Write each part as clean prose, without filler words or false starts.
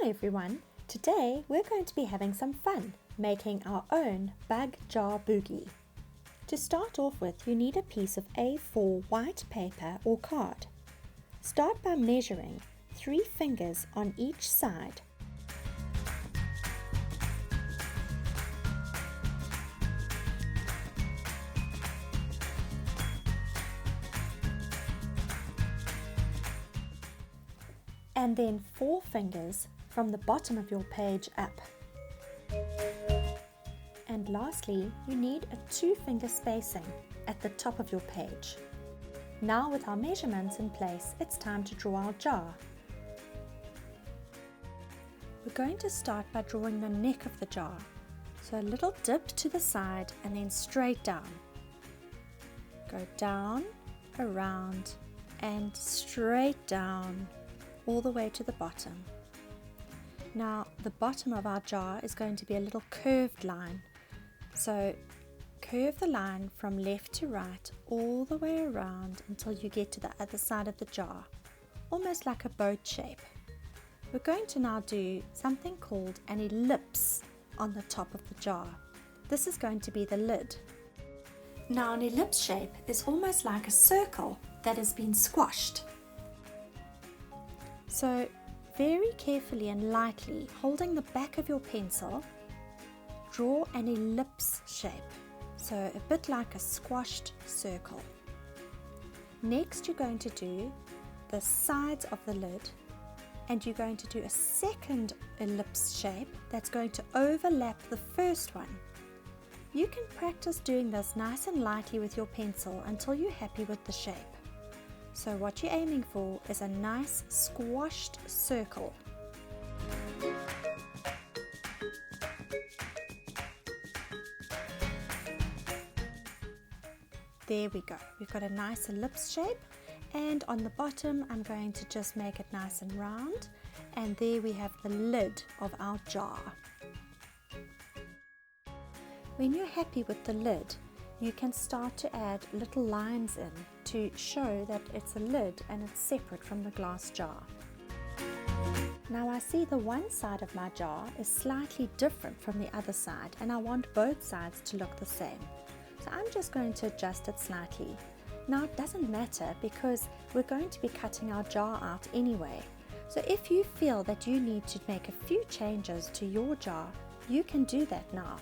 Hi everyone! Today we're going to be having some fun making our own bug jar boogie. To start off with, you need a piece of A4 white paper or card. Start by measuring 3 fingers on each side. And then 4 fingers from the bottom of your page up. And lastly, you need a 2-finger spacing at the top of your page. Now with our measurements in place, it's time to draw our jar. We're going to start by drawing the neck of the jar. So a little dip to the side and then straight down. Go down, around and straight down all the way to the bottom. Now the bottom of our jar is going to be a little curved line. So curve the line from left to right all the way around until you get to the other side of the jar, almost like a boat shape. We're going to now do something called an ellipse on the top of the jar. This is going to be the lid. Now an ellipse shape is almost like a circle that has been squashed. So very carefully and lightly, holding the back of your pencil, draw an ellipse shape, so a bit like a squashed circle. Next you're going to do the sides of the lid, and you're going to do a second ellipse shape that's going to overlap the first one. You can practice doing this nice and lightly with your pencil until you're happy with the shape. So what you're aiming for is a nice squashed circle. There we go. We've got a nice ellipse shape, and on the bottom I'm going to just make it nice and round, and there we have the lid of our jar. When you're happy with the lid, you can start to add little lines in to show that it's a lid and it's separate from the glass jar. Now I see the one side of my jar is slightly different from the other side, and I want both sides to look the same. So I'm just going to adjust it slightly. Now it doesn't matter because we're going to be cutting our jar out anyway. So if you feel that you need to make a few changes to your jar, you can do that now.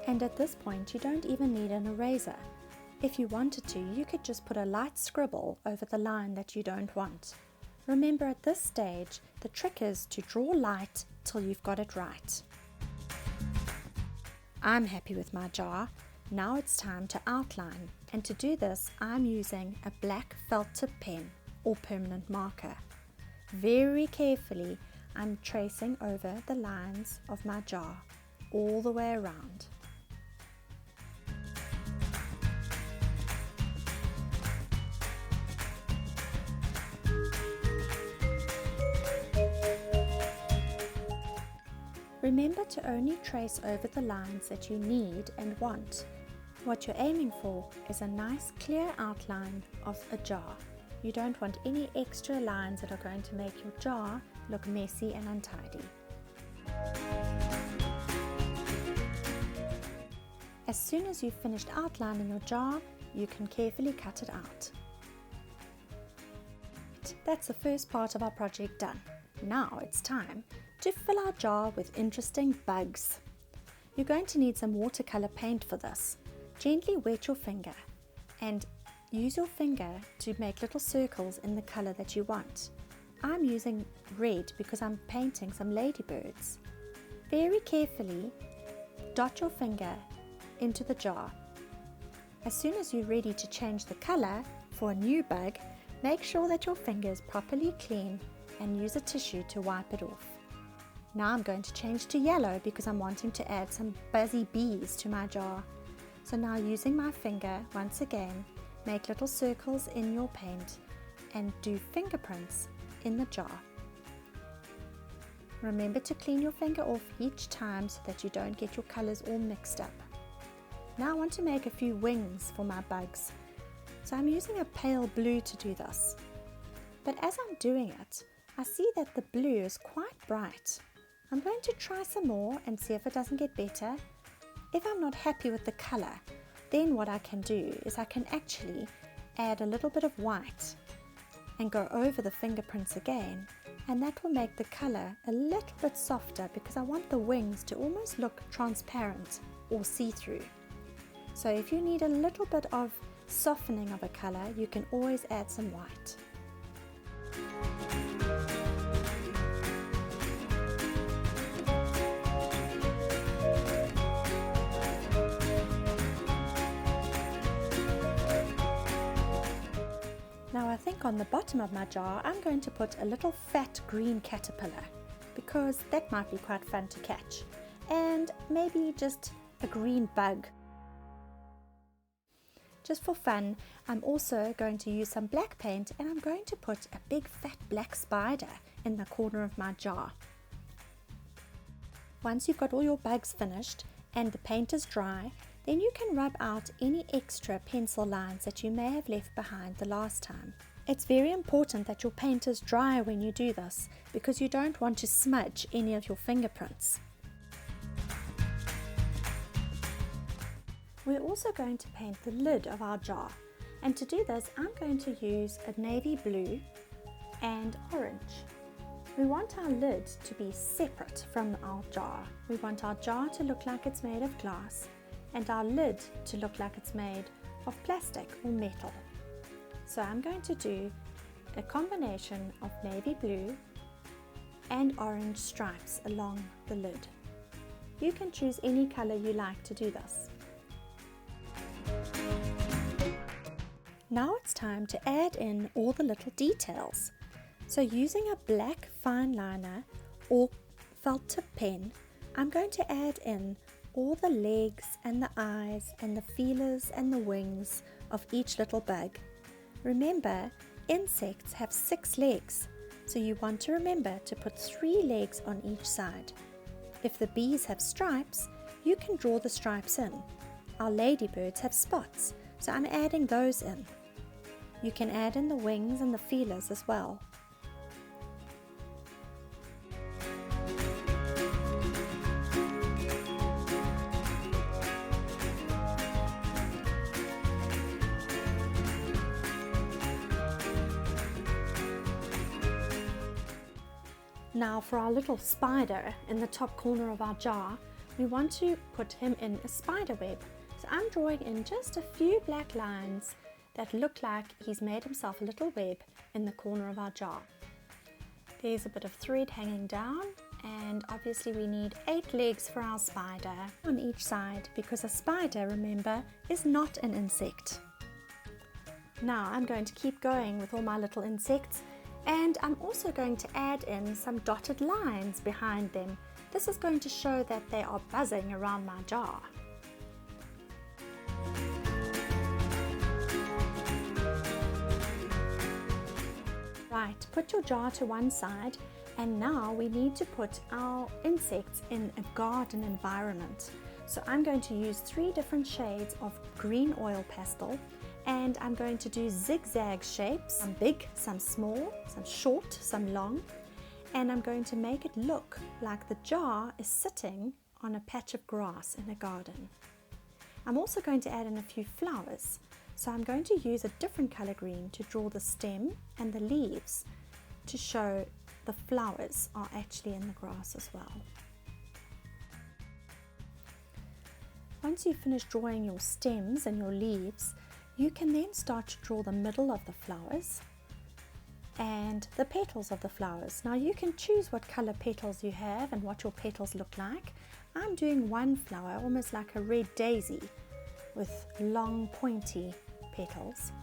And at this point you don't even need an eraser. If you wanted to, you could just put a light scribble over the line that you don't want. Remember, at this stage, the trick is to draw light till you've got it right. I'm happy with my jar. Now it's time to outline, and to do this I'm using a black felt tip pen or permanent marker. Very carefully I'm tracing over the lines of my jar all the way around. Remember to only trace over the lines that you need and want. What you're aiming for is a nice clear outline of a jar. You don't want any extra lines that are going to make your jar look messy and untidy. As soon as you've finished outlining your jar, you can carefully cut it out. That's the first part of our project done. Now it's time to fill our jar with interesting bugs. You're going to need some watercolor paint for this. Gently wet your finger and use your finger to make little circles in the color that you want. I'm using red because I'm painting some ladybirds. Very carefully dot your finger into the jar. As soon as you're ready to change the color for a new bug, make sure that your finger is properly clean and use a tissue to wipe it off. Now I'm going to change to yellow because I'm wanting to add some buzzy bees to my jar. So now using my finger once again, make little circles in your paint and do fingerprints in the jar. Remember to clean your finger off each time so that you don't get your colors all mixed up. Now I want to make a few wings for my bugs. So I'm using a pale blue to do this. But as I'm doing it, I see that the blue is quite bright. I'm going to try some more and see if it doesn't get better. If I'm not happy with the color, then what I can do is I can actually add a little bit of white and go over the fingerprints again, and that will make the color a little bit softer because I want the wings to almost look transparent or see-through. So if you need a little bit of softening of a color, you can always add some white. Now I think on the bottom of my jar I'm going to put a little fat green caterpillar because that might be quite fun to catch, and maybe just a green bug. Just for fun, I'm also going to use some black paint and I'm going to put a big fat black spider in the corner of my jar. Once you've got all your bugs finished and the paint is dry, then you can rub out any extra pencil lines that you may have left behind the last time. It's very important that your paint is dry when you do this because you don't want to smudge any of your fingerprints. We're also going to paint the lid of our jar, and to do this I'm going to use a navy blue and orange. We want our lid to be separate from our jar. We want our jar to look like it's made of glass and our lid to look like it's made of plastic or metal. So I'm going to do a combination of navy blue and orange stripes along the lid. You can choose any color you like to do this. Now it's time to add in all the little details. So using a black fine liner or felt tip pen, I'm going to add in all the legs and the eyes and the feelers and the wings of each little bug. Remember, insects have 6 legs, so you want to remember to put 3 legs on each side. If the bees have stripes, you can draw the stripes in. Our ladybirds have spots, so I'm adding those in. You can add in the wings and the feelers as well. Now for our little spider in the top corner of our jar, we want to put him in a spider web. So I'm drawing in just a few black lines that look like he's made himself a little web in the corner of our jar. There's a bit of thread hanging down, and obviously we need 8 legs for our spider on each side because a spider, remember, is not an insect. Now I'm going to keep going with all my little insects, and I'm also going to add in some dotted lines behind them. This is going to show that they are buzzing around my jar. Right, put your jar to one side, and now we need to put our insects in a garden environment. So I'm going to use 3 different shades of green oil pastel, and I'm going to do zigzag shapes, some big, some small, some short, some long, and I'm going to make it look like the jar is sitting on a patch of grass in a garden. I'm also going to add in a few flowers, so I'm going to use a different color green to draw the stem and the leaves to show the flowers are actually in the grass as well. Once you've finished drawing your stems and your leaves, you can then start to draw the middle of the flowers and the petals of the flowers. Now you can choose what color petals you have and what your petals look like. I'm doing one flower, almost like a red daisy with long pointy petals,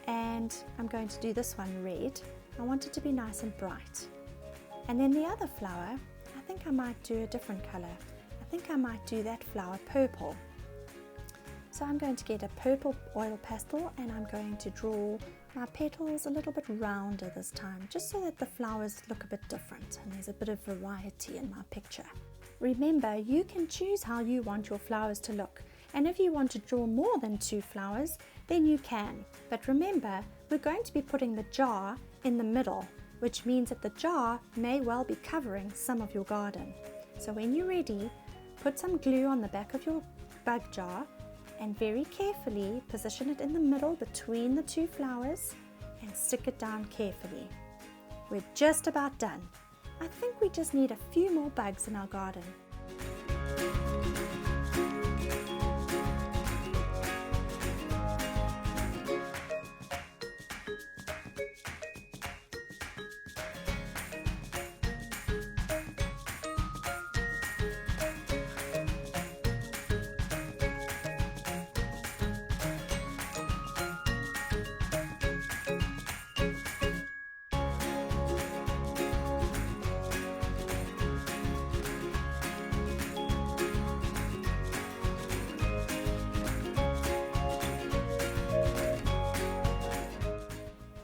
and I'm going to do this one red. I want it to be nice and bright. And then the other flower, I think I might do a different color. I think I might do that flower purple. So I'm going to get a purple oil pastel and I'm going to draw my petals a little bit rounder this time, just so that the flowers look a bit different and there's a bit of variety in my picture. Remember, you can choose how you want your flowers to look, and if you want to draw more than 2 flowers, then you can. But remember, we're going to be putting the jar in the middle, which means that the jar may well be covering some of your garden. So when you're ready, put some glue on the back of your bug jar and very carefully position it in the middle between the two flowers and stick it down carefully. We're just about done. I think we just need a few more bugs in our garden.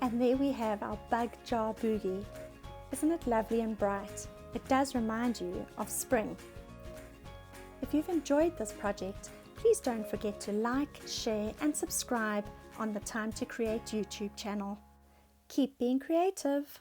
And there we have our bug jar boogie. Isn't it lovely and bright? It does remind you of spring. If you've enjoyed this project, please don't forget to like, share and subscribe on the Time to Create YouTube channel. Keep being creative.